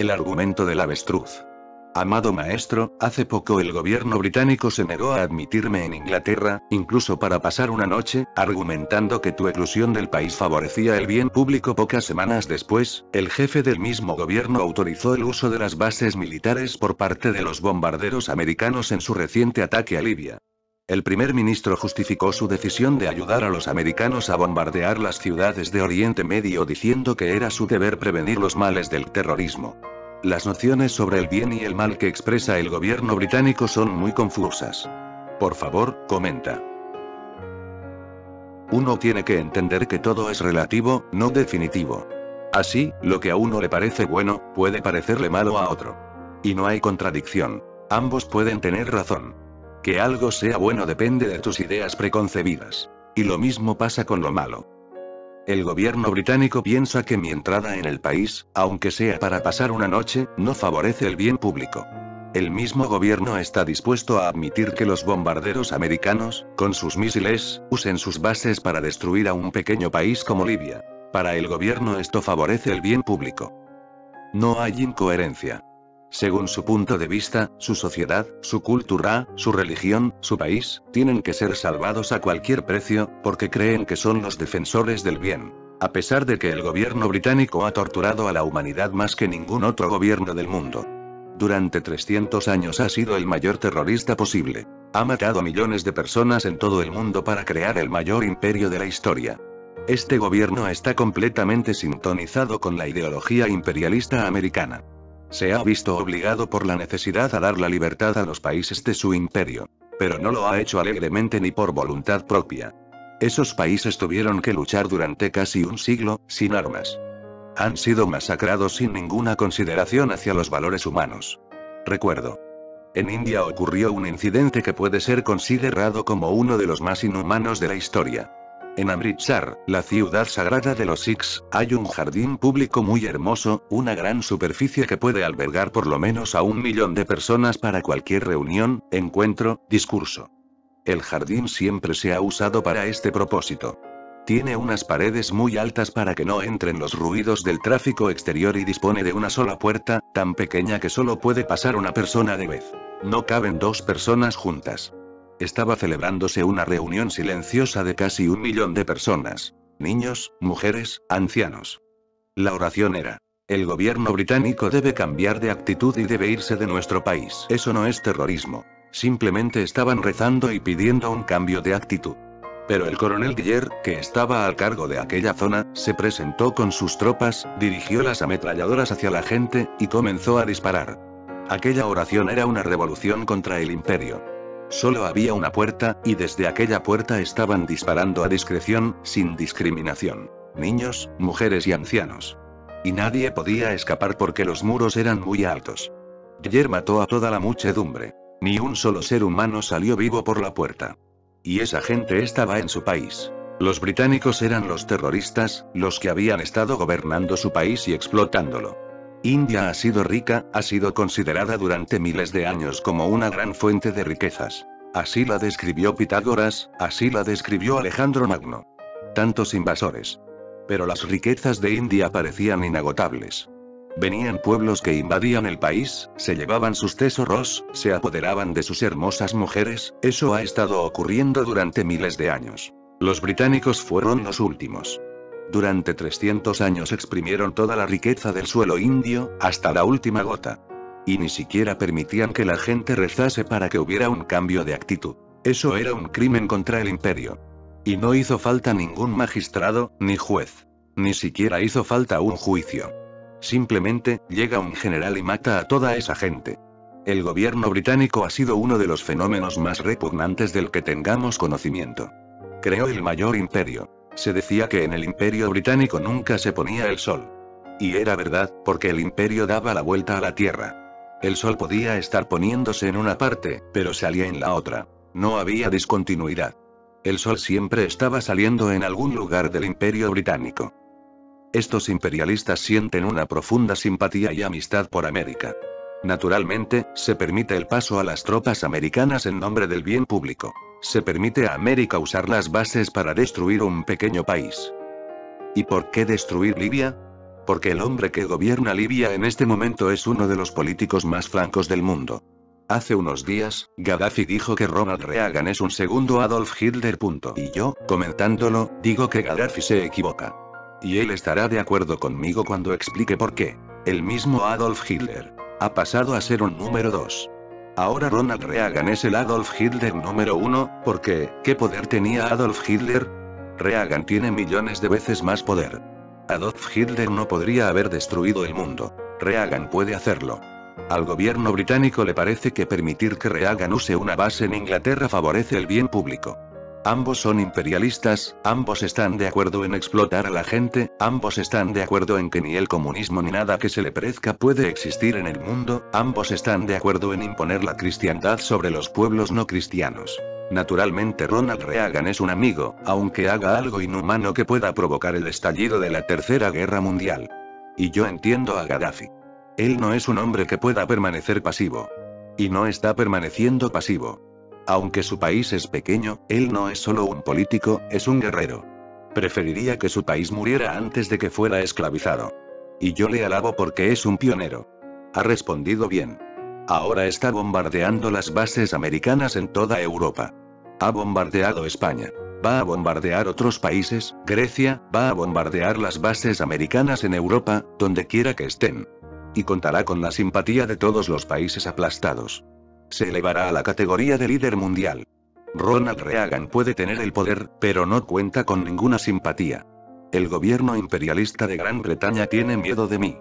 El argumento del avestruz. Amado maestro, hace poco el gobierno británico se negó a admitirme en Inglaterra, incluso para pasar una noche, argumentando que tu exclusión del país favorecía el bien público. Pocas semanas después, el jefe del mismo gobierno autorizó el uso de las bases militares por parte de los bombarderos americanos en su reciente ataque a Libia. El primer ministro justificó su decisión de ayudar a los americanos a bombardear las ciudades de Oriente Medio diciendo que era su deber prevenir los males del terrorismo. Las nociones sobre el bien y el mal que expresa el gobierno británico son muy confusas. Por favor, comenta. Uno tiene que entender que todo es relativo, no definitivo. Así, lo que a uno le parece bueno, puede parecerle malo a otro. Y no hay contradicción. Ambos pueden tener razón. Que algo sea bueno depende de tus ideas preconcebidas. Y lo mismo pasa con lo malo. El gobierno británico piensa que mi entrada en el país, aunque sea para pasar una noche, no favorece el bien público. El mismo gobierno está dispuesto a admitir que los bombarderos americanos, con sus misiles, usen sus bases para destruir a un pequeño país como Libia. Para el gobierno esto favorece el bien público. No hay incoherencia. Según su punto de vista, su sociedad, su cultura, su religión, su país, tienen que ser salvados a cualquier precio, porque creen que son los defensores del bien. A pesar de que el gobierno británico ha torturado a la humanidad más que ningún otro gobierno del mundo. Durante 300 años ha sido el mayor terrorista posible. Ha matado a millones de personas en todo el mundo para crear el mayor imperio de la historia. Este gobierno está completamente sintonizado con la ideología imperialista americana. Se ha visto obligado por la necesidad a dar la libertad a los países de su imperio. Pero no lo ha hecho alegremente ni por voluntad propia. Esos países tuvieron que luchar durante casi un siglo, sin armas. Han sido masacrados sin ninguna consideración hacia los valores humanos. Recuerdo. En India ocurrió un incidente que puede ser considerado como uno de los más inhumanos de la historia. En Amritsar, la ciudad sagrada de los Sikhs, hay un jardín público muy hermoso, una gran superficie que puede albergar por lo menos a 1 millón de personas para cualquier reunión, encuentro, discurso. El jardín siempre se ha usado para este propósito. Tiene unas paredes muy altas para que no entren los ruidos del tráfico exterior y dispone de una sola puerta, tan pequeña que solo puede pasar una persona de vez. No caben 2 personas juntas. Estaba celebrándose una reunión silenciosa de casi 1 millón de personas. Niños, mujeres, ancianos. La oración era: el gobierno británico debe cambiar de actitud y debe irse de nuestro país. Eso no es terrorismo. Simplemente estaban rezando y pidiendo un cambio de actitud. Pero el coronel Guiller, que estaba al cargo de aquella zona, se presentó con sus tropas, dirigió las ametralladoras hacia la gente, y comenzó a disparar. Aquella oración era una revolución contra el imperio. Solo había una puerta, y desde aquella puerta estaban disparando a discreción, sin discriminación. Niños, mujeres y ancianos. Y nadie podía escapar porque los muros eran muy altos. Guiller mató a toda la muchedumbre. Ni un solo ser humano salió vivo por la puerta. Y esa gente estaba en su país. Los británicos eran los terroristas, los que habían estado gobernando su país y explotándolo. India ha sido rica, ha sido considerada durante miles de años como una gran fuente de riquezas. Así la describió Pitágoras, así la describió Alejandro Magno. Tantos invasores. Pero las riquezas de India parecían inagotables. Venían pueblos que invadían el país, se llevaban sus tesoros, se apoderaban de sus hermosas mujeres. Eso ha estado ocurriendo durante miles de años. Los británicos fueron los últimos. Durante 300 años exprimieron toda la riqueza del suelo indio, hasta la última gota. Y ni siquiera permitían que la gente rezase para que hubiera un cambio de actitud. Eso era un crimen contra el imperio. Y no hizo falta ningún magistrado, ni juez. Ni siquiera hizo falta un juicio. Simplemente, llega un general y mata a toda esa gente. El gobierno británico ha sido uno de los fenómenos más repugnantes del que tengamos conocimiento. Creó el mayor imperio. Se decía que en el imperio británico nunca se ponía el sol. Y era verdad, porque el imperio daba la vuelta a la tierra. El sol podía estar poniéndose en una parte, pero salía en la otra. No había discontinuidad. El sol siempre estaba saliendo en algún lugar del imperio británico. Estos imperialistas sienten una profunda simpatía y amistad por América. Naturalmente, se permite el paso a las tropas americanas en nombre del bien público. Se permite a América usar las bases para destruir un pequeño país. ¿Y por qué destruir Libia? Porque el hombre que gobierna Libia en este momento es uno de los políticos más francos del mundo. Hace unos días, Gaddafi dijo que Ronald Reagan es un segundo Adolf Hitler. Y yo, comentándolo, digo que Gaddafi se equivoca. Y él estará de acuerdo conmigo cuando explique por qué. El mismo Adolf Hitler ha pasado a ser un número 2. Ahora Ronald Reagan es el Adolf Hitler número 1, porque, ¿qué poder tenía Adolf Hitler? Reagan tiene millones de veces más poder. Adolf Hitler no podría haber destruido el mundo. Reagan puede hacerlo. Al gobierno británico le parece que permitir que Reagan use una base en Inglaterra favorece el bien público. Ambos son imperialistas, ambos están de acuerdo en explotar a la gente, ambos están de acuerdo en que ni el comunismo ni nada que se le parezca puede existir en el mundo, ambos están de acuerdo en imponer la cristiandad sobre los pueblos no cristianos. Naturalmente Ronald Reagan es un amigo, aunque haga algo inhumano que pueda provocar el estallido de la Tercera Guerra Mundial. Y yo entiendo a Gaddafi. Él no es un hombre que pueda permanecer pasivo. Y no está permaneciendo pasivo. Aunque su país es pequeño, él no es solo un político, es un guerrero. Preferiría que su país muriera antes de que fuera esclavizado. Y yo le alabo porque es un pionero. Ha respondido bien. Ahora está bombardeando las bases americanas en toda Europa. Ha bombardeado España. Va a bombardear otros países, Grecia, va a bombardear las bases americanas en Europa, donde quiera que estén. Y contará con la simpatía de todos los países aplastados. Se elevará a la categoría de líder mundial. Ronald Reagan puede tener el poder, pero no cuenta con ninguna simpatía. El gobierno imperialista de Gran Bretaña tiene miedo de mí.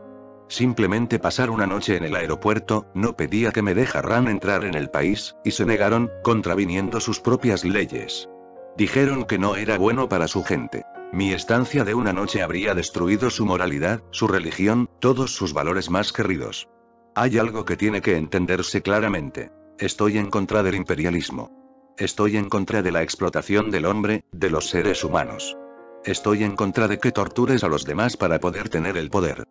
Simplemente pasar una noche en el aeropuerto, no pedía que me dejaran entrar en el país, y se negaron, contraviniendo sus propias leyes. Dijeron que no era bueno para su gente. Mi estancia de una noche habría destruido su moralidad, su religión, todos sus valores más queridos. Hay algo que tiene que entenderse claramente. Estoy en contra del imperialismo. Estoy en contra de la explotación del hombre, de los seres humanos. Estoy en contra de que tortures a los demás para poder tener el poder.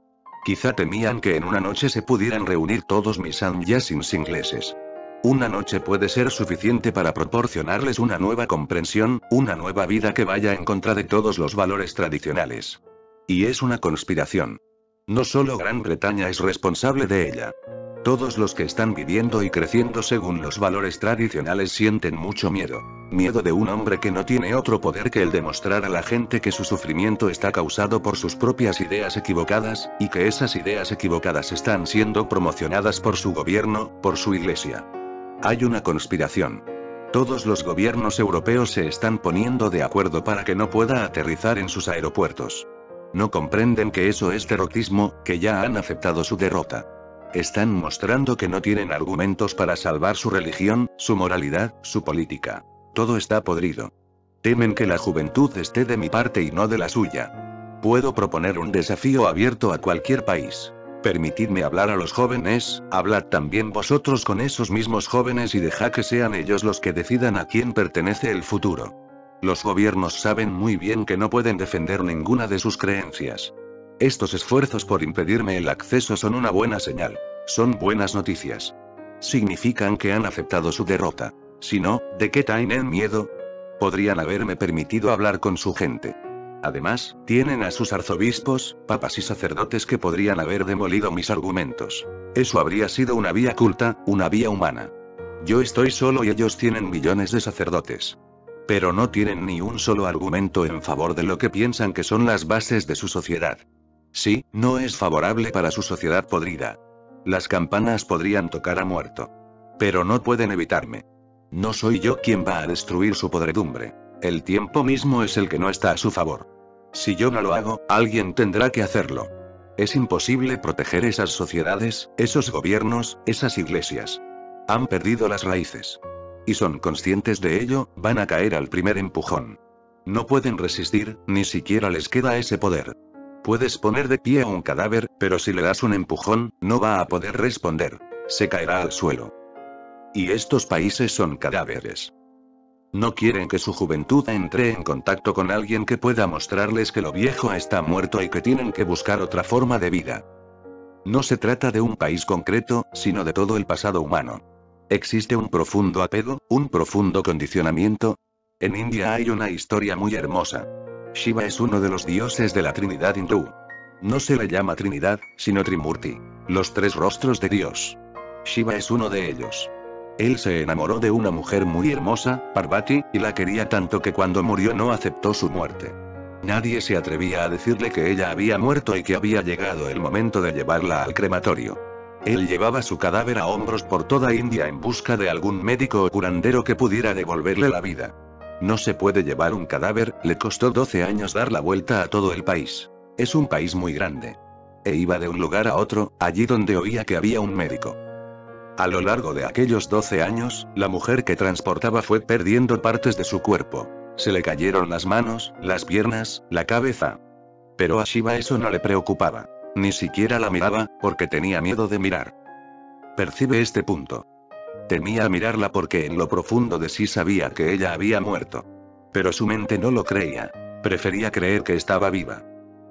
Quizá temían que en una noche se pudieran reunir todos mis adjacents ingleses. Una noche puede ser suficiente para proporcionarles una nueva comprensión, una nueva vida que vaya en contra de todos los valores tradicionales. Y es una conspiración. No solo Gran Bretaña es responsable de ella. Todos los que están viviendo y creciendo según los valores tradicionales sienten mucho miedo. Miedo de un hombre que no tiene otro poder que el de mostrar a la gente que su sufrimiento está causado por sus propias ideas equivocadas, y que esas ideas equivocadas están siendo promocionadas por su gobierno, por su iglesia. Hay una conspiración. Todos los gobiernos europeos se están poniendo de acuerdo para que no pueda aterrizar en sus aeropuertos. No comprenden que eso es derrotismo, que ya han aceptado su derrota. Están mostrando que no tienen argumentos para salvar su religión, su moralidad, su política. Todo está podrido. Temen que la juventud esté de mi parte y no de la suya. Puedo proponer un desafío abierto a cualquier país. Permitidme hablar a los jóvenes, hablad también vosotros con esos mismos jóvenes y dejad que sean ellos los que decidan a quién pertenece el futuro. Los gobiernos saben muy bien que no pueden defender ninguna de sus creencias. Estos esfuerzos por impedirme el acceso son una buena señal. Son buenas noticias. Significan que han aceptado su derrota. Si no, ¿de qué tienen miedo? Podrían haberme permitido hablar con su gente. Además, tienen a sus arzobispos, papas y sacerdotes que podrían haber demolido mis argumentos. Eso habría sido una vía culta, una vía humana. Yo estoy solo y ellos tienen millones de sacerdotes. Pero no tienen ni un solo argumento en favor de lo que piensan que son las bases de su sociedad. Sí, no es favorable para su sociedad podrida. Las campanas podrían tocar a muerto. Pero no pueden evitarme. No soy yo quien va a destruir su podredumbre. El tiempo mismo es el que no está a su favor. Si yo no lo hago, alguien tendrá que hacerlo. Es imposible proteger esas sociedades, esos gobiernos, esas iglesias. Han perdido las raíces. Y son conscientes de ello, van a caer al primer empujón. No pueden resistir, ni siquiera les queda ese poder. Puedes poner de pie a un cadáver, pero si le das un empujón, no va a poder responder. Se caerá al suelo. Y estos países son cadáveres. No quieren que su juventud entre en contacto con alguien que pueda mostrarles que lo viejo está muerto y que tienen que buscar otra forma de vida. No se trata de un país concreto, sino de todo el pasado humano. Existe un profundo apego, un profundo condicionamiento. En India hay una historia muy hermosa. Shiva es uno de los dioses de la Trinidad hindú. No se le llama Trinidad, sino Trimurti. Los tres rostros de Dios. Shiva es uno de ellos. Él se enamoró de una mujer muy hermosa, Parvati, y la quería tanto que cuando murió no aceptó su muerte. Nadie se atrevía a decirle que ella había muerto y que había llegado el momento de llevarla al crematorio. Él llevaba su cadáver a hombros por toda India en busca de algún médico o curandero que pudiera devolverle la vida. No se puede llevar un cadáver, le costó 12 años dar la vuelta a todo el país. Es un país muy grande. E iba de un lugar a otro, allí donde oía que había un médico. A lo largo de aquellos 12 años, la mujer que transportaba fue perdiendo partes de su cuerpo. Se le cayeron las manos, las piernas, la cabeza. Pero a Shiva eso no le preocupaba. Ni siquiera la miraba, porque tenía miedo de mirar. Percibe este punto. Temía mirarla porque en lo profundo de sí sabía que ella había muerto. Pero su mente no lo creía. Prefería creer que estaba viva.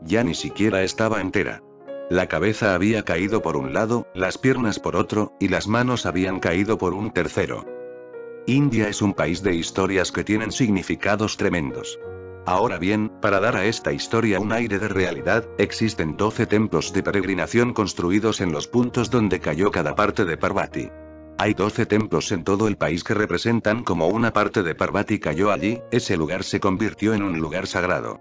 Ya ni siquiera estaba entera. La cabeza había caído por un lado, las piernas por otro, y las manos habían caído por un tercero. India es un país de historias que tienen significados tremendos. Ahora bien, para dar a esta historia un aire de realidad, existen 12 templos de peregrinación construidos en los puntos donde cayó cada parte de Parvati. Hay 12 templos en todo el país que representan como una parte de Parvati cayó allí, ese lugar se convirtió en un lugar sagrado.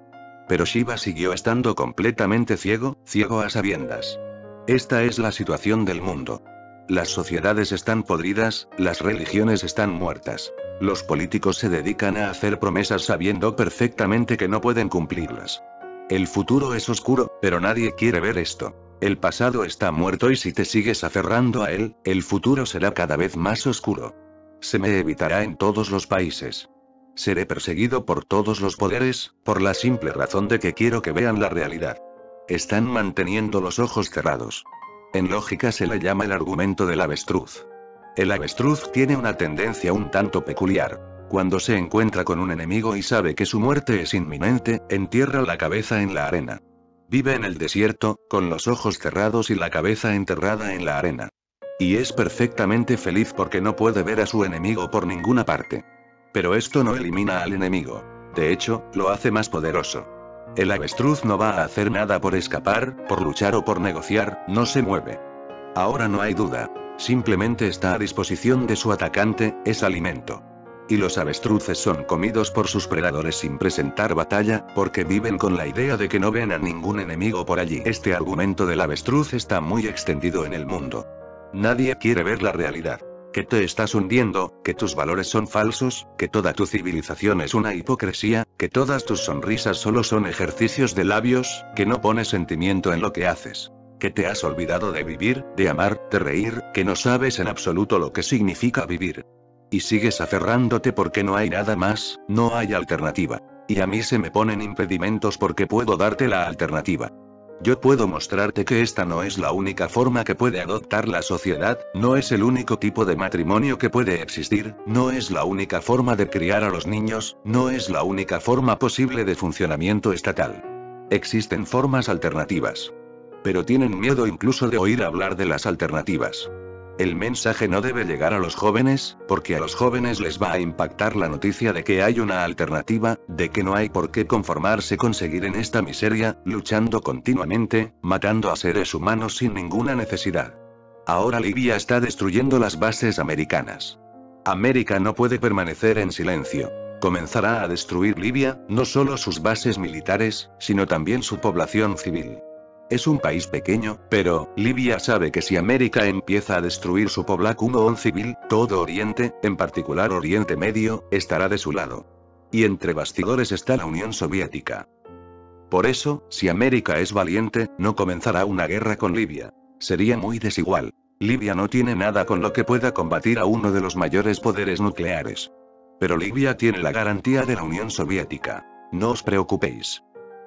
Pero Shiva siguió estando completamente ciego a sabiendas. Esta es la situación del mundo. Las sociedades están podridas, las religiones están muertas. Los políticos se dedican a hacer promesas sabiendo perfectamente que no pueden cumplirlas. El futuro es oscuro, pero nadie quiere ver esto. El pasado está muerto y si te sigues aferrando a él, el futuro será cada vez más oscuro. Se me evitará en todos los países. Seré perseguido por todos los poderes, por la simple razón de que quiero que vean la realidad. Están manteniendo los ojos cerrados. En lógica se le llama el argumento del avestruz. El avestruz tiene una tendencia un tanto peculiar. Cuando se encuentra con un enemigo y sabe que su muerte es inminente, entierra la cabeza en la arena. Vive en el desierto, con los ojos cerrados y la cabeza enterrada en la arena. Y es perfectamente feliz porque no puede ver a su enemigo por ninguna parte. Pero esto no elimina al enemigo. De hecho, lo hace más poderoso. El avestruz no va a hacer nada por escapar, por luchar o por negociar, no se mueve. Ahora no hay duda. Simplemente está a disposición de su atacante, es alimento. Y los avestruces son comidos por sus predadores sin presentar batalla, porque viven con la idea de que no ven a ningún enemigo por allí. Este argumento del avestruz está muy extendido en el mundo. Nadie quiere ver la realidad. Que te estás hundiendo, que tus valores son falsos, que toda tu civilización es una hipocresía, que todas tus sonrisas solo son ejercicios de labios, que no pones sentimiento en lo que haces. Que te has olvidado de vivir, de amar, de reír, que no sabes en absoluto lo que significa vivir. Y sigues aferrándote porque no hay nada más, no hay alternativa. Y a mí se me ponen impedimentos porque puedo darte la alternativa. Yo puedo mostrarte que esta no es la única forma que puede adoptar la sociedad, no es el único tipo de matrimonio que puede existir, no es la única forma de criar a los niños, no es la única forma posible de funcionamiento estatal. Existen formas alternativas. Pero tienen miedo incluso de oír hablar de las alternativas. El mensaje no debe llegar a los jóvenes, porque a los jóvenes les va a impactar la noticia de que hay una alternativa, de que no hay por qué conformarse con seguir en esta miseria, luchando continuamente, matando a seres humanos sin ninguna necesidad. Ahora Libia está destruyendo las bases americanas. América no puede permanecer en silencio. Comenzará a destruir Libia, no solo sus bases militares, sino también su población civil. Es un país pequeño, pero Libia sabe que si América empieza a destruir su población civil, todo Oriente, en particular Oriente Medio, estará de su lado. Y entre bastidores está la Unión Soviética. Por eso, si América es valiente, no comenzará una guerra con Libia. Sería muy desigual. Libia no tiene nada con lo que pueda combatir a uno de los mayores poderes nucleares. Pero Libia tiene la garantía de la Unión Soviética. No os preocupéis.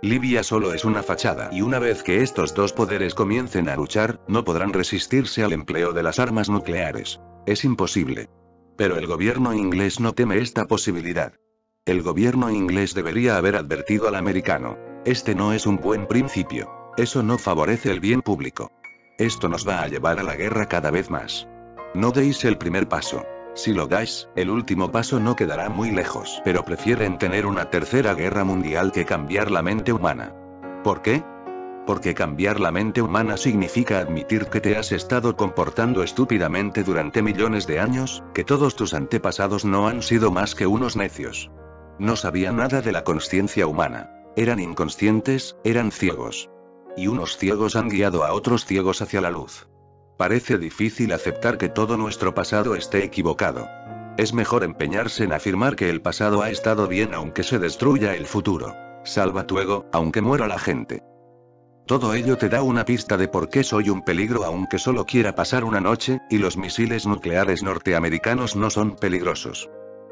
Libia solo es una fachada y una vez que estos dos poderes comiencen a luchar, no podrán resistirse al empleo de las armas nucleares. Es imposible. Pero el gobierno inglés no teme esta posibilidad. El gobierno inglés debería haber advertido al americano. Este no es un buen principio. Eso no favorece el bien público. Esto nos va a llevar a la guerra cada vez más. No deis el primer paso. Si lo dais, el último paso no quedará muy lejos. Pero prefieren tener una tercera guerra mundial que cambiar la mente humana. ¿Por qué? Porque cambiar la mente humana significa admitir que te has estado comportando estúpidamente durante millones de años, que todos tus antepasados no han sido más que unos necios. No sabían nada de la consciencia humana. Eran inconscientes, eran ciegos. Y unos ciegos han guiado a otros ciegos hacia la luz. Parece difícil aceptar que todo nuestro pasado esté equivocado. Es mejor empeñarse en afirmar que el pasado ha estado bien aunque se destruya el futuro. Salva tu ego, aunque muera la gente. Todo ello te da una pista de por qué soy un peligro aunque solo quiera pasar una noche, y los misiles nucleares norteamericanos no son peligrosos.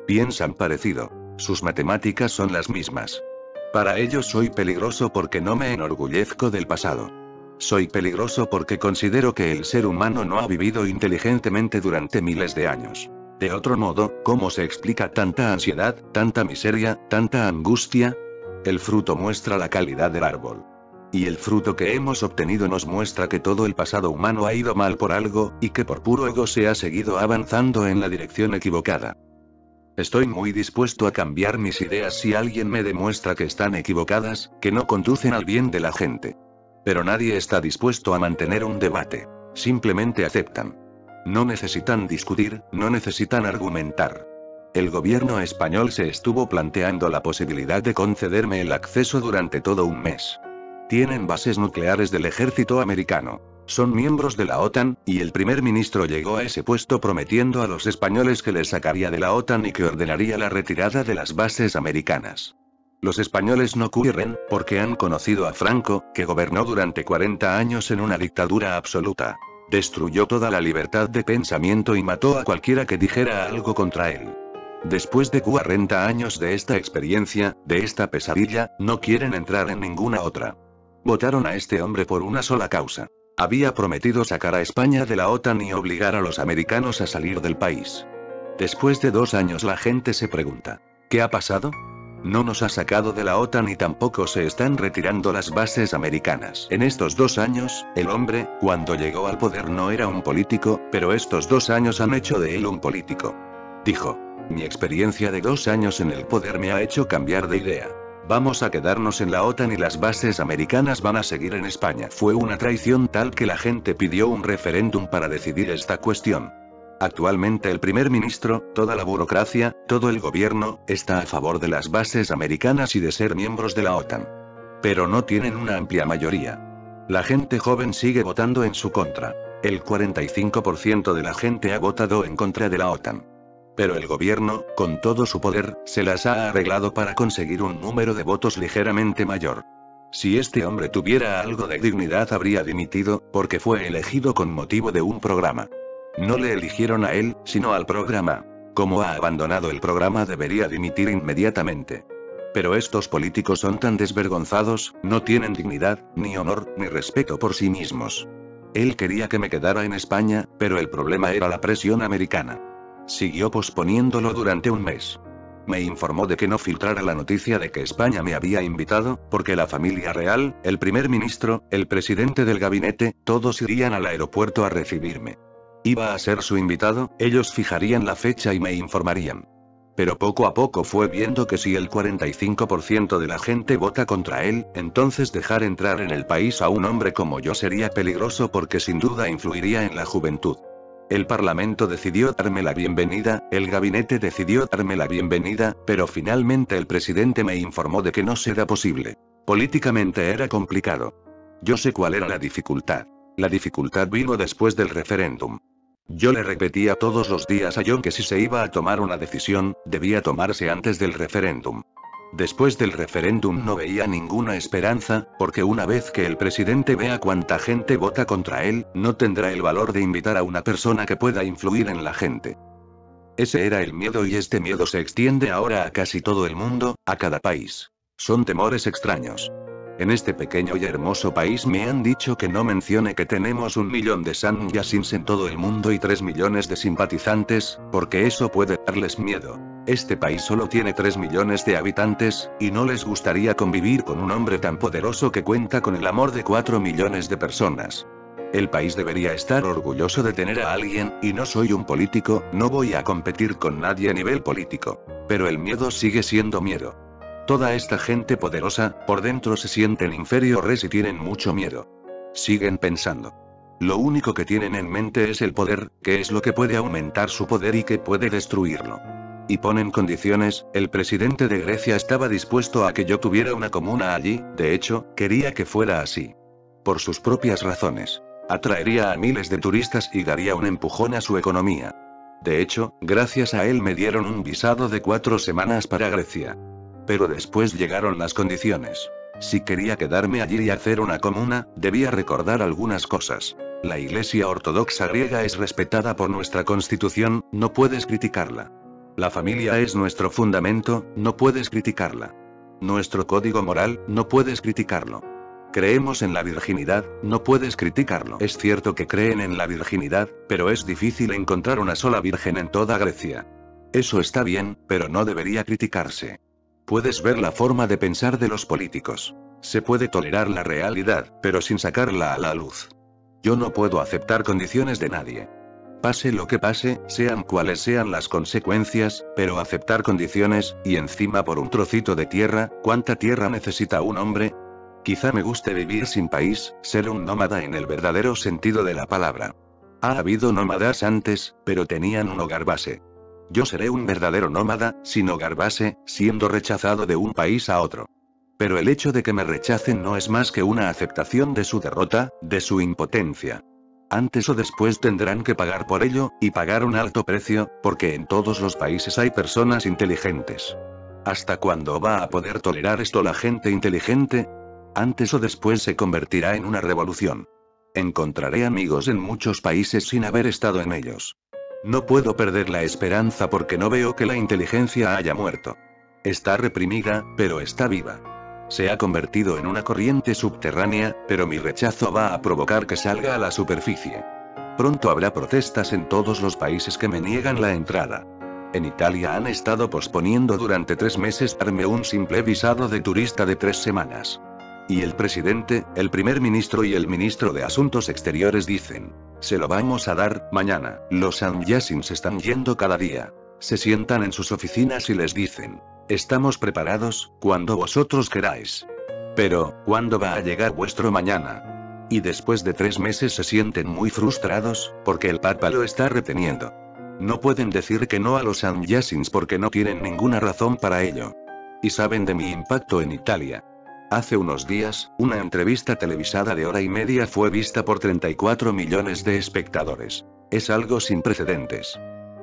Piensan parecido. Sus matemáticas son las mismas. Para ellos soy peligroso porque no me enorgullezco del pasado. Soy peligroso porque considero que el ser humano no ha vivido inteligentemente durante miles de años. De otro modo, ¿cómo se explica tanta ansiedad, tanta miseria, tanta angustia? El fruto muestra la calidad del árbol. Y el fruto que hemos obtenido nos muestra que todo el pasado humano ha ido mal por algo, y que por puro ego se ha seguido avanzando en la dirección equivocada. Estoy muy dispuesto a cambiar mis ideas si alguien me demuestra que están equivocadas, que no conducen al bien de la gente. Pero nadie está dispuesto a mantener un debate. Simplemente aceptan. No necesitan discutir, no necesitan argumentar. El gobierno español se estuvo planteando la posibilidad de concederme el acceso durante todo un mes. Tienen bases nucleares del ejército americano. Son miembros de la OTAN, y el primer ministro llegó a ese puesto prometiendo a los españoles que les sacaría de la OTAN y que ordenaría la retirada de las bases americanas. Los españoles no quieren, porque han conocido a Franco, que gobernó durante 40 años en una dictadura absoluta. Destruyó toda la libertad de pensamiento y mató a cualquiera que dijera algo contra él. Después de 40 años de esta experiencia, de esta pesadilla, no quieren entrar en ninguna otra. Votaron a este hombre por una sola causa. Había prometido sacar a España de la OTAN y obligar a los americanos a salir del país. Después de 2 años la gente se pregunta, ¿qué ha pasado? No nos ha sacado de la OTAN y tampoco se están retirando las bases americanas. En estos 2 años, el hombre, cuando llegó al poder no era un político, pero estos 2 años han hecho de él un político. Dijo, mi experiencia de 2 años en el poder me ha hecho cambiar de idea. Vamos a quedarnos en la OTAN y las bases americanas van a seguir en España. Fue una traición tal que la gente pidió un referéndum para decidir esta cuestión. Actualmente el primer ministro, toda la burocracia, todo el gobierno, está a favor de las bases americanas y de ser miembros de la OTAN. Pero no tienen una amplia mayoría. La gente joven sigue votando en su contra. El 45% de la gente ha votado en contra de la OTAN. Pero el gobierno, con todo su poder, se las ha arreglado para conseguir un número de votos ligeramente mayor. Si este hombre tuviera algo de dignidad habría dimitido, porque fue elegido con motivo de un programa. No le eligieron a él, sino al programa. Como ha abandonado el programa debería dimitir inmediatamente. Pero estos políticos son tan desvergonzados, no tienen dignidad, ni honor, ni respeto por sí mismos. Él quería que me quedara en España, pero el problema era la presión americana. Siguió posponiéndolo durante un mes. Me informó de que no filtrara la noticia de que España me había invitado, porque la familia real, el primer ministro, el presidente del gabinete, todos irían al aeropuerto a recibirme. Iba a ser su invitado, ellos fijarían la fecha y me informarían. Pero poco a poco fue viendo que si el 45% de la gente vota contra él, entonces dejar entrar en el país a un hombre como yo sería peligroso porque sin duda influiría en la juventud. El Parlamento decidió darme la bienvenida, el gabinete decidió darme la bienvenida, pero finalmente el presidente me informó de que no será posible. Políticamente era complicado. Yo sé cuál era la dificultad. La dificultad vino después del referéndum. Yo le repetía todos los días a John que si se iba a tomar una decisión, debía tomarse antes del referéndum. Después del referéndum no veía ninguna esperanza, porque una vez que el presidente vea cuánta gente vota contra él, no tendrá el valor de invitar a una persona que pueda influir en la gente. Ese era el miedo y este miedo se extiende ahora a casi todo el mundo, a cada país. Son temores extraños. En este pequeño y hermoso país me han dicho que no mencione que tenemos 1 millón de Sannyasins en todo el mundo y 3 millones de simpatizantes, porque eso puede darles miedo. Este país solo tiene 3 millones de habitantes, y no les gustaría convivir con un hombre tan poderoso que cuenta con el amor de 4 millones de personas. El país debería estar orgulloso de tener a alguien, y no soy un político, no voy a competir con nadie a nivel político. Pero el miedo sigue siendo miedo. Toda esta gente poderosa, por dentro se sienten inferiores y tienen mucho miedo. Siguen pensando. Lo único que tienen en mente es el poder, que es lo que puede aumentar su poder y que puede destruirlo. Y ponen condiciones. El presidente de Grecia estaba dispuesto a que yo tuviera una comuna allí, de hecho, quería que fuera así. Por sus propias razones. Atraería a miles de turistas y daría un empujón a su economía. De hecho, gracias a él me dieron un visado de 4 semanas para Grecia. Pero después llegaron las condiciones. Si quería quedarme allí y hacer una comuna, debía recordar algunas cosas. La Iglesia Ortodoxa griega es respetada por nuestra constitución, no puedes criticarla. La familia es nuestro fundamento, no puedes criticarla. Nuestro código moral, no puedes criticarlo. Creemos en la virginidad, no puedes criticarlo. Es cierto que creen en la virginidad, pero es difícil encontrar una sola virgen en toda Grecia. Eso está bien, pero no debería criticarse. Puedes ver la forma de pensar de los políticos. Se puede tolerar la realidad, pero sin sacarla a la luz. Yo no puedo aceptar condiciones de nadie. Pase lo que pase, sean cuales sean las consecuencias, pero aceptar condiciones, y encima por un trocito de tierra. ¿Cuánta tierra necesita un hombre? Quizá me guste vivir sin país, ser un nómada en el verdadero sentido de la palabra. Ha habido nómadas antes, pero tenían un hogar base. Yo seré un verdadero nómada, sin hogar base, siendo rechazado de un país a otro. Pero el hecho de que me rechacen no es más que una aceptación de su derrota, de su impotencia. Antes o después tendrán que pagar por ello, y pagar un alto precio, porque en todos los países hay personas inteligentes. ¿Hasta cuándo va a poder tolerar esto la gente inteligente? Antes o después se convertirá en una revolución. Encontraré amigos en muchos países sin haber estado en ellos. No puedo perder la esperanza porque no veo que la inteligencia haya muerto. Está reprimida, pero está viva. Se ha convertido en una corriente subterránea, pero mi rechazo va a provocar que salga a la superficie. Pronto habrá protestas en todos los países que me niegan la entrada. En Italia han estado posponiendo durante 3 meses darme un simple visado de turista de 3 semanas. Y el presidente, el primer ministro y el ministro de Asuntos Exteriores dicen: se lo vamos a dar, mañana. Los sannyasins están yendo cada día. Se sientan en sus oficinas y les dicen: estamos preparados, cuando vosotros queráis. Pero, ¿cuándo va a llegar vuestro mañana? Y después de 3 meses se sienten muy frustrados, porque el Papa lo está reteniendo. No pueden decir que no a los sannyasins porque no tienen ninguna razón para ello. Y saben de mi impacto en Italia. Hace unos días, una entrevista televisada de 1h30 fue vista por 34 millones de espectadores. Es algo sin precedentes.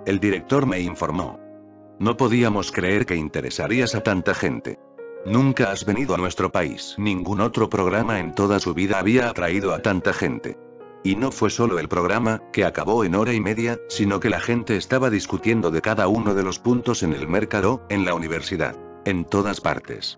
El director me informó. No podíamos creer que interesarías a tanta gente. Nunca has venido a nuestro país. Ningún otro programa en toda su vida había atraído a tanta gente. Y no fue solo el programa, que acabó en 1h30, sino que la gente estaba discutiendo de cada uno de los puntos en el mercado, en la universidad, en todas partes.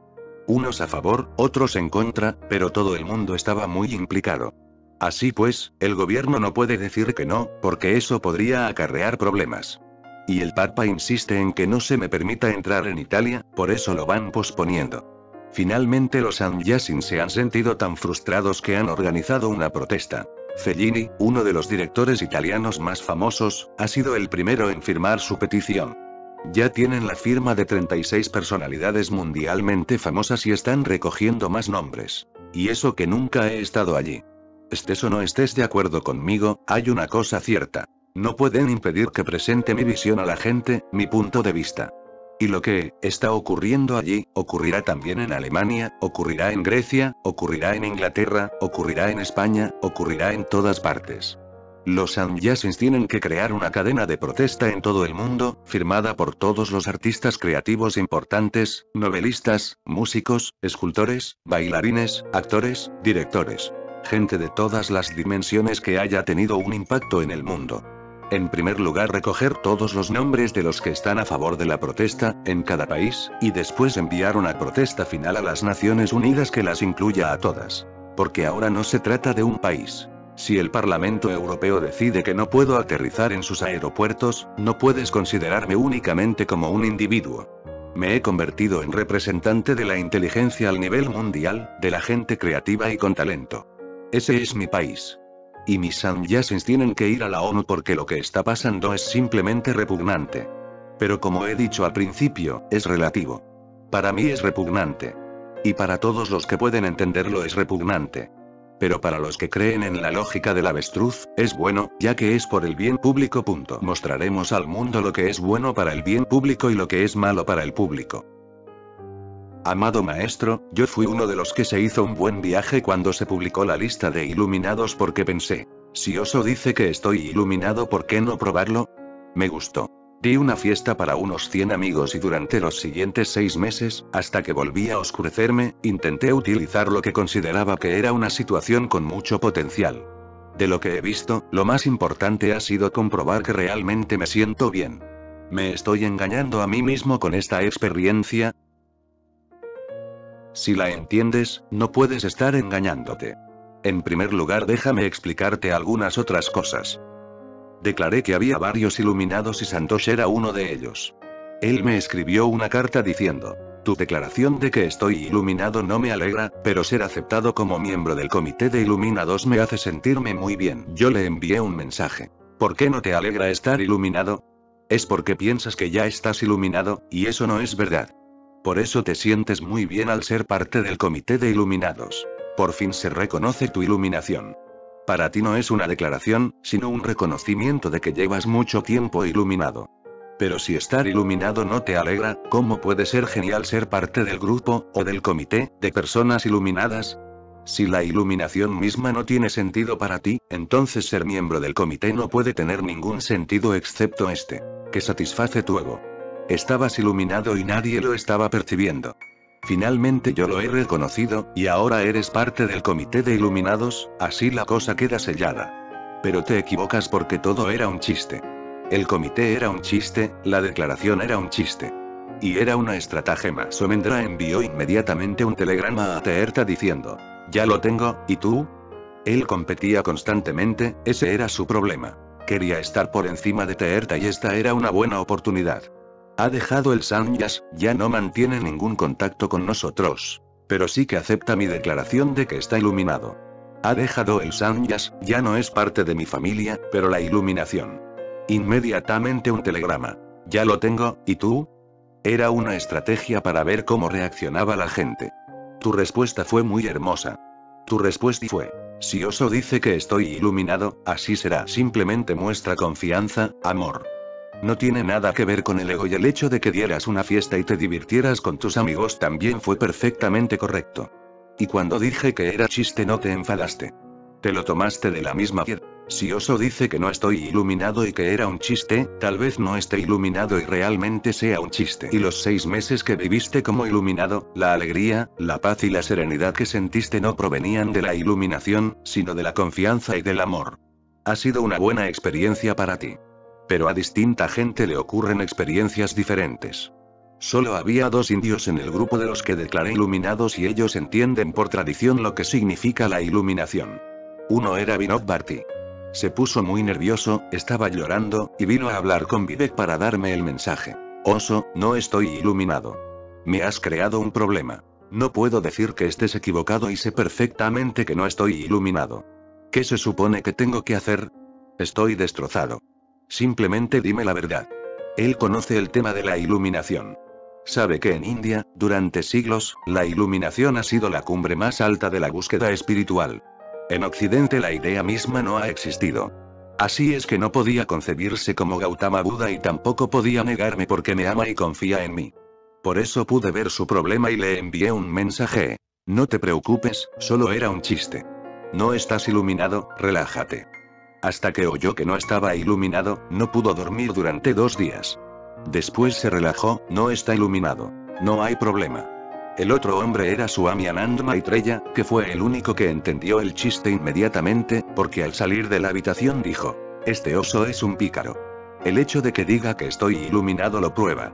Unos a favor, otros en contra, pero todo el mundo estaba muy implicado. Así pues, el gobierno no puede decir que no, porque eso podría acarrear problemas. Y el Papa insiste en que no se me permita entrar en Italia, por eso lo van posponiendo. Finalmente los sannyasins se han sentido tan frustrados que han organizado una protesta. Fellini, uno de los directores italianos más famosos, ha sido el primero en firmar su petición. Ya tienen la firma de 36 personalidades mundialmente famosas y están recogiendo más nombres. Y eso que nunca he estado allí. Estés o no estés de acuerdo conmigo, hay una cosa cierta. No pueden impedir que presente mi visión a la gente, mi punto de vista. Y lo que está ocurriendo allí, ocurrirá también en Alemania, ocurrirá en Grecia, ocurrirá en Inglaterra, ocurrirá en España, ocurrirá en todas partes. Los sannyasins tienen que crear una cadena de protesta en todo el mundo, firmada por todos los artistas creativos importantes, novelistas, músicos, escultores, bailarines, actores, directores. Gente de todas las dimensiones que haya tenido un impacto en el mundo. En primer lugar, recoger todos los nombres de los que están a favor de la protesta, en cada país, y después enviar una protesta final a las Naciones Unidas que las incluya a todas. Porque ahora no se trata de un país. Si el Parlamento Europeo decide que no puedo aterrizar en sus aeropuertos, no puedes considerarme únicamente como un individuo. Me he convertido en representante de la inteligencia al nivel mundial, de la gente creativa y con talento. Ese es mi país. Y mis sannyasins tienen que ir a la ONU porque lo que está pasando es simplemente repugnante. Pero como he dicho al principio, es relativo. Para mí es repugnante. Y para todos los que pueden entenderlo es repugnante. Pero para los que creen en la lógica del avestruz, es bueno, ya que es por el bien público. Mostraremos al mundo lo que es bueno para el bien público y lo que es malo para el público. Amado maestro, yo fui uno de los que se hizo un buen viaje cuando se publicó la lista de iluminados porque pensé, si Osho dice que estoy iluminado, ¿por qué no probarlo? Me gustó. Di una fiesta para unos 100 amigos y durante los siguientes 6 meses, hasta que volví a oscurecerme, intenté utilizar lo que consideraba que era una situación con mucho potencial. De lo que he visto, lo más importante ha sido comprobar que realmente me siento bien. ¿Me estoy engañando a mí mismo con esta experiencia? Si la entiendes, no puedes estar engañándote. En primer lugar, déjame explicarte algunas otras cosas. Declaré que había varios iluminados y Santosh era uno de ellos. Él me escribió una carta diciendo, tu declaración de que estoy iluminado no me alegra, pero ser aceptado como miembro del comité de iluminados me hace sentirme muy bien. Yo le envié un mensaje. ¿Por qué no te alegra estar iluminado? Es porque piensas que ya estás iluminado, y eso no es verdad. Por eso te sientes muy bien al ser parte del comité de iluminados. Por fin se reconoce tu iluminación. Para ti no es una declaración, sino un reconocimiento de que llevas mucho tiempo iluminado. Pero si estar iluminado no te alegra, ¿cómo puede ser genial ser parte del grupo, o del comité, de personas iluminadas? Si la iluminación misma no tiene sentido para ti, entonces ser miembro del comité no puede tener ningún sentido excepto este, que satisface tu ego. Estabas iluminado y nadie lo estaba percibiendo. Finalmente yo lo he reconocido, y ahora eres parte del comité de iluminados, así la cosa queda sellada. Pero te equivocas porque todo era un chiste. El comité era un chiste, la declaración era un chiste. Y era una estratagema. Somendra envió inmediatamente un telegrama a Teertha diciendo, ya lo tengo, ¿y tú? Él competía constantemente, ese era su problema. Quería estar por encima de Teertha y esta era una buena oportunidad. Ha dejado el sannyas, ya no mantiene ningún contacto con nosotros. Pero sí que acepta mi declaración de que está iluminado. Ha dejado el sannyas, ya no es parte de mi familia, pero la iluminación. Inmediatamente un telegrama. Ya lo tengo, ¿y tú? Era una estrategia para ver cómo reaccionaba la gente. Tu respuesta fue muy hermosa. Tu respuesta fue, si Osho dice que estoy iluminado, así será. Simplemente muestra confianza, amor. No tiene nada que ver con el ego y el hecho de que dieras una fiesta y te divirtieras con tus amigos también fue perfectamente correcto. Y cuando dije que era chiste no te enfadaste. Te lo tomaste de la misma manera. Si Osho dice que no estoy iluminado y que era un chiste, tal vez no esté iluminado y realmente sea un chiste. Y los 6 meses que viviste como iluminado, la alegría, la paz y la serenidad que sentiste no provenían de la iluminación, sino de la confianza y del amor. Ha sido una buena experiencia para ti. Pero a distinta gente le ocurren experiencias diferentes. Solo había 2 indios en el grupo de los que declaré iluminados y ellos entienden por tradición lo que significa la iluminación. Uno era Vinod Bharti. Se puso muy nervioso, estaba llorando, y vino a hablar con Vivek para darme el mensaje. Osho, no estoy iluminado. Me has creado un problema. No puedo decir que estés equivocado y sé perfectamente que no estoy iluminado. ¿Qué se supone que tengo que hacer? Estoy destrozado. Simplemente dime la verdad. Él conoce el tema de la iluminación. Sabe que en India, durante siglos, la iluminación ha sido la cumbre más alta de la búsqueda espiritual. En Occidente la idea misma no ha existido. Así es que no podía concebirse como Gautama Buda y tampoco podía negarme porque me ama y confía en mí. Por eso pude ver su problema y le envié un mensaje. No te preocupes, solo era un chiste. No estás iluminado, relájate. Hasta que oyó que no estaba iluminado, no pudo dormir durante 2 días. Después se relajó, no está iluminado. No hay problema. El otro hombre era Swami Anand Maitreya, que fue el único que entendió el chiste inmediatamente, porque al salir de la habitación dijo, este oso es un pícaro. El hecho de que diga que estoy iluminado lo prueba.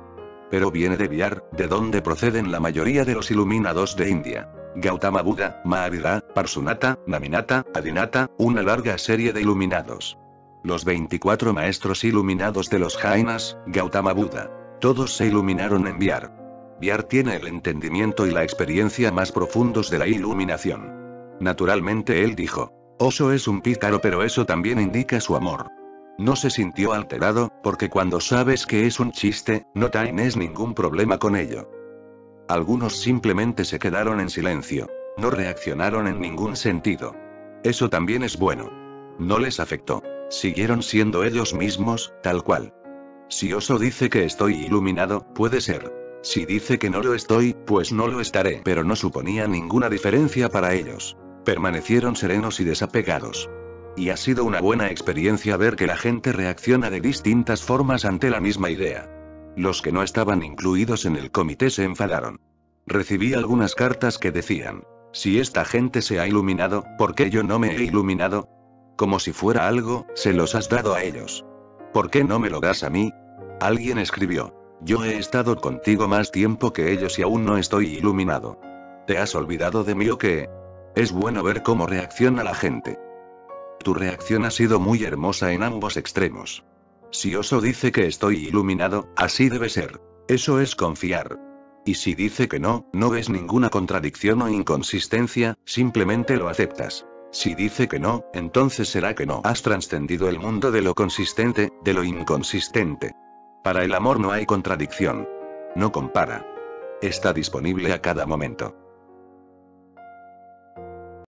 Pero viene de Bihar, de donde proceden la mayoría de los iluminados de India. Gautama Buda, Mahavira, Parsunata, Naminata, Adinata, una larga serie de iluminados. Los 24 maestros iluminados de los Jainas, Gautama Buda. Todos se iluminaron en Bihar. Bihar tiene el entendimiento y la experiencia más profundos de la iluminación. Naturalmente él dijo, Osho es un pícaro, pero eso también indica su amor. No se sintió alterado, porque cuando sabes que es un chiste, no tienes ningún problema con ello. Algunos simplemente se quedaron en silencio. No reaccionaron en ningún sentido. Eso también es bueno. No les afectó. Siguieron siendo ellos mismos, tal cual. Si Oso dice que estoy iluminado, puede ser. Si dice que no lo estoy, pues no lo estaré. Pero no suponía ninguna diferencia para ellos. Permanecieron serenos y desapegados. Y ha sido una buena experiencia ver que la gente reacciona de distintas formas ante la misma idea. Los que no estaban incluidos en el comité se enfadaron. Recibí algunas cartas que decían: si esta gente se ha iluminado, ¿por qué yo no me he iluminado? Como si fuera algo, se los has dado a ellos. ¿Por qué no me lo das a mí? Alguien escribió: yo he estado contigo más tiempo que ellos y aún no estoy iluminado. ¿Te has olvidado de mí o qué? Es bueno ver cómo reacciona la gente. Tu reacción ha sido muy hermosa en ambos extremos. Si Oso dice que estoy iluminado, así debe ser. Eso es confiar. Y si dice que no, no ves ninguna contradicción o inconsistencia, simplemente lo aceptas. Si dice que no, entonces será que no has trascendido el mundo de lo consistente, de lo inconsistente. Para el amor no hay contradicción. No compara. Está disponible a cada momento.